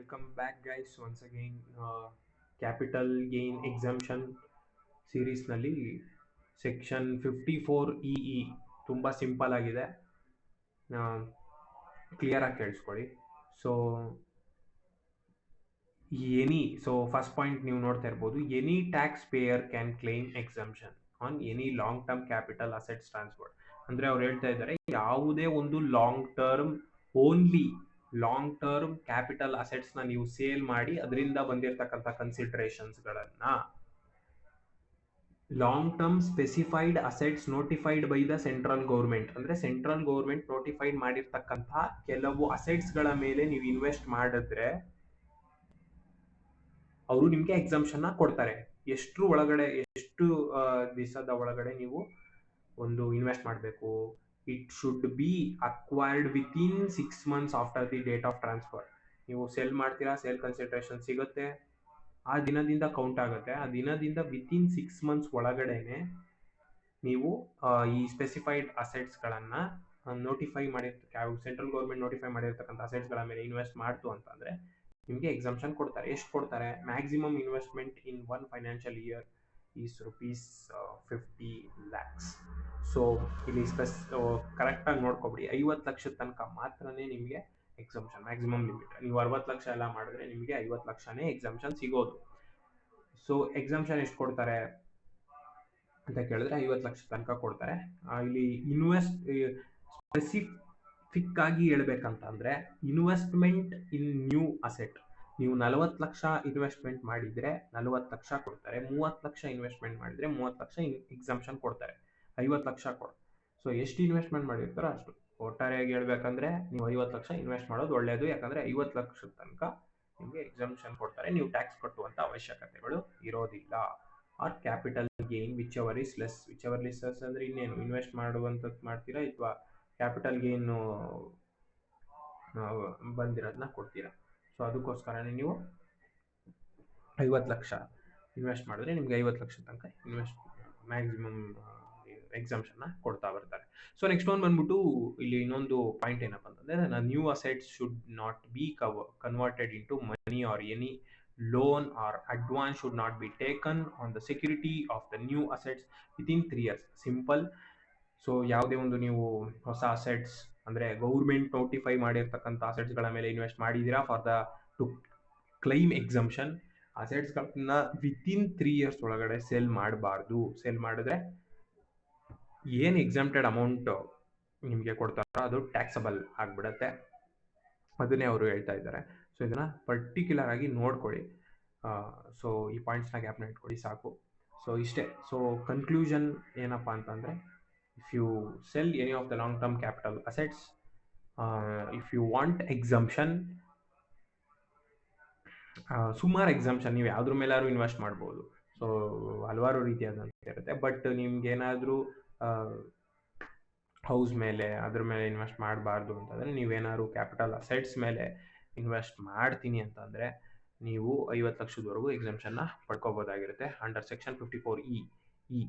Welcome back, guys. Once again, capital gain exemption ಸೀರೀಸ್ನಲ್ಲಿ section 54EE ತುಂಬ simple ಆಗಿದೆ, ಕ್ಲಿಯರಾಗಿ ಕೇಳಿಸ್ಕೊಳ್ಳಿ. ಸೊ ಫಸ್ಟ್ ಪಾಯಿಂಟ್ ನೀವು ನೋಡ್ತಾ ಇರ್ಬೋದು, any tax payer can claim exemption on any long term capital assets transfer. ಅಂದರೆ ಅವ್ರು ಹೇಳ್ತಾ ಇದ್ದಾರೆ, ಯಾವುದೇ ಒಂದು ಲಾಂಗ್ ಟರ್ಮ್ ಕ್ಯಾಪಿಟಲ್ ಅಸೆಟ್ಸ್ನ ನೀವು ಸೇಲ್ ಮಾಡಿ ಅದರಿಂದ ಬಂದಿರತಕ್ಕಂಥ ಕನ್ಸಿಡರೇಷನ್ಸ್ಗಳನ್ನ long term specified assets notified by the central government, ಅಂದ್ರೆ ಸೆಂಟ್ರಲ್ ಗೌರ್ಮೆಂಟ್ ನೋಟಿಫೈಡ್ ಮಾಡಿರ್ತಕ್ಕಂಥ ಕೆಲವು ಅಸೆಟ್ಸ್ಗಳ ಮೇಲೆ ನೀವು ಇನ್ವೆಸ್ಟ್ ಮಾಡಿದ್ರೆ ಅವರು ನಿಮ್ಗೆ ಎಕ್ಸಂಪ್ಷನ್ ಕೊಡ್ತಾರೆ. ಎಷ್ಟು ದಿವಸದ ಒಳಗಡೆ ನೀವು ಒಂದು ಇನ್ವೆಸ್ಟ್ ಮಾಡಬೇಕು. It should be acquired within 6 months after the date of transfer. ನೀವು ಸೆಲ್ ಮಾಡ್ತೀರಾ, ಸೇಲ್ ಕನ್ಸಿಡರೇಷನ್ ಸಿಗುತ್ತೆ, ಆ ದಿನದಿಂದ ಕೌಂಟ್ ಆಗುತ್ತೆ. ಆ ದಿನದಿಂದ ವಿತಿನ್ 6 months ಒಳಗಡೆನೆ ನೀವು ಈ ಸ್ಪೆಸಿಫೈಡ್ ಅಸೆಟ್ಸ್ಗಳನ್ನು ಸೆಂಟ್ರಲ್ ಗೌರ್ಮೆಂಟ್ ನೋಟಿಫೈ ಮಾಡಿರ್ತಕ್ಕಂಥ ಅಸೆಟ್ಸ್ಗಳ ಮೇಲೆ ಇನ್ವೆಸ್ಟ್ ಮಾಡ್ತು ಅಂತಂದ್ರೆ ನಿಮಗೆ ಎಕ್ಸಂಪ್ಷನ್ ಕೊಡ್ತಾರೆ. ಎಷ್ಟು ಕೊಡ್ತಾರೆ? Maximum investment in 1 financial year is ₹50 lakhs. So ಇಲ್ಲಿ ಕರೆಕ್ಟಾಗಿ ನೋಡ್ಕೊಬಿಡಿ, 50 ಲಕ್ಷದ ತನಕ ಮಾತ್ರನೇ ನಿಮಗೆ ಎಕ್ಸಂಪ್ಷನ್, ಮ್ಯಾಕ್ಸಿಮಮ್ ಲಿಮಿಟ್. ನೀವು 60 ಲಕ್ಷ ಎಲ್ಲ ಮಾಡಿದ್ರೆ ನಿಮಗೆ 50 ಲಕ್ಷನೇ ಎಕ್ಸಂಪ್ಷನ್ ಸಿಗೋದು. ಸೊ ಎಕ್ಸಂಪ್ಷನ್ ಎಷ್ಟು ಕೊಡ್ತಾರೆ ಅಂತ ಕೇಳಿದ್ರೆ 50 ಲಕ್ಷ ತನಕ ಕೊಡ್ತಾರೆ. ಇಲ್ಲಿ ಸ್ಪೆಸಿಫಿಕ್ ಆಗಿ ಹೇಳ್ಬೇಕಂತಂದ್ರೆ, ಇನ್ವೆಸ್ಟ್ಮೆಂಟ್ ಇನ್ ನ್ಯೂ ಅಸೆಟ್ ನೀವು 40 ಲಕ್ಷ ಇನ್ವೆಸ್ಟ್ಮೆಂಟ್ ಮಾಡಿದ್ರೆ 40 ಲಕ್ಷ ಕೊಡ್ತಾರೆ. 30 ಲಕ್ಷ ಇನ್ವೆಸ್ಟ್ಮೆಂಟ್ ಮಾಡಿದ್ರೆ 30 ಲಕ್ಷ ಎಕ್ಸಂಪ್ಷನ್ ಕೊಡ್ತಾರೆ. 50 ಲಕ್ಷ ಸೊ ಎಷ್ಟು ಇನ್ವೆಸ್ಟ್ಮೆಂಟ್ ಮಾಡಿರ್ತಾರೋ ಅಷ್ಟು. ಒಟ್ಟಾರೆಯಾಗಿ ಹೇಳ್ಬೇಕಂದ್ರೆ ನೀವು 50 ಲಕ್ಷ ಇನ್ವೆಸ್ಟ್ ಮಾಡೋದು ಒಳ್ಳೆಯದು, ಯಾಕಂದ್ರೆ 50 ಲಕ್ಷದ ತನಕ ನಿಮಗೆ ಎಕ್ಸಂಪ್ಷನ್ ಕೊಡ್ತಾರೆ. ನೀವು ಟ್ಯಾಕ್ಸ್ ಕಟ್ಟುವಂತ ಅವಶ್ಯಕತೆಗಳು ಇರೋದಿಲ್ಲ. Or capital gain whichever less ಅಂದ್ರೆ ಇನ್ನೇನು, ಇನ್ವೆಸ್ಟ್ ಮಾಡುವಂಥದ್ದು ಮಾಡ್ತೀರಾ ಅಥವಾ ಕ್ಯಾಪಿಟಲ್ ಗೇನ್ ಬಂದಿರೋದನ್ನ ಕೊಡ್ತೀರಾ. ಸೊ ಅದಕ್ಕೋಸ್ಕರನೇ ನೀವು 50 ಲಕ್ಷ ಇನ್ವೆಸ್ಟ್ ಮಾಡಿದ್ರೆ ನಿಮ್ಗೆ 50 ಲಕ್ಷ ತನಕ ಮ್ಯಾಕ್ಸಿಮಮ್ ಎಕ್ಸಂಪ್ಷನ್ ಕೊಡ್ತಾ ಬರ್ತಾರೆ. ಸೊ ನೆಕ್ಸ್ಟ್ ಒಂದು ಬಂದ್ಬಿಟ್ಟು ಇಲ್ಲಿ ಇನ್ನೊಂದು ಪಾಯಿಂಟ್ ಏನಪ್ಪ ಅಂತಂದ್ರೆ, new assets should not be converted into money or any loan or advance should not be taken on the security of the new assets within 3 years. Simple. So ಯಾವುದೇ ಒಂದು ನೀವು ಹೊಸ ಅಸೆಟ್ಸ್ ಅಂದ್ರೆ ಗೌರ್ಮೆಂಟ್ ನೋಟಿಫೈ ಮಾಡಿರ್ತಕ್ಕಂಥ ಅಸೆಟ್ಸ್ಗಳ ಮೇಲೆ invest ಮಾಡಿದ್ದೀರಾ to claim exemption, ಅಸೆಟ್ಸ್ಗಳನ್ನ within 3 years ಒಳಗಡೆ ಸೆಲ್ ಮಾಡಬಾರ್ದು. ಸೆಲ್ ಮಾಡಿದ್ರೆ ಏನು ಎಕ್ಸಂಪ್ಟೆಡ್ ಅಮೌಂಟ್ ನಿಮಗೆ ಕೊಡ್ತಾರೋ ಅದು ಟ್ಯಾಕ್ಸಬಲ್ ಆಗಿಬಿಡತ್ತೆ. ಅದನ್ನೇ ಅವರು ಹೇಳ್ತಾ ಇದ್ದಾರೆ. ಸೊ ಇದನ್ನ ಪರ್ಟಿಕ್ಯುಲರ್ ಆಗಿ ನೋಡ್ಕೊಳ್ಳಿ. ಸೊ ಈ ಪಾಯಿಂಟ್ಸ್ನ ಗ್ಯಾಪ್ನ ಇಟ್ಕೊಳ್ಳಿ ಸಾಕು. ಸೊ ಇಷ್ಟೇ. ಸೊ ಕನ್ಕ್ಲೂಷನ್ ಏನಪ್ಪ ಅಂತಂದರೆ, if you sell any of the long term capital assets, if you want exemption, ಸುಮಾರು ಎಕ್ಸಂಪ್ಷನ್ ನೀವು ಯಾವುದ್ರ ಮೇಲಾದ್ರೂ ಇನ್ವೆಸ್ಟ್ ಮಾಡ್ಬೋದು. ಸೊ ಹಲವಾರು ರೀತಿಯಾದಂತ ಇರುತ್ತೆ. ಬಟ್ ನಿಮ್ಗೆ ಏನಾದರೂ ಹೌಸ್ ಮೇಲೆ ಅದ್ರ ಮೇಲೆ ಇನ್ವೆಸ್ಟ್ ಮಾಡಬಾರ್ದು ಅಂತಂದರೆ, ನೀವೇನಾದ್ರು ಕ್ಯಾಪಿಟಲ್ ಅಸೆಟ್ಸ್ ಮೇಲೆ ಇನ್ವೆಸ್ಟ್ ಮಾಡ್ತೀನಿ ಅಂತಂದರೆ ನೀವು 50 ಲಕ್ಷದವರೆಗೂ ಎಕ್ಸಂಪ್ಷನ್ನ ಪಡ್ಕೋಬೋದಾಗಿರುತ್ತೆ ಅಂಡರ್ ಸೆಕ್ಷನ್ 54E.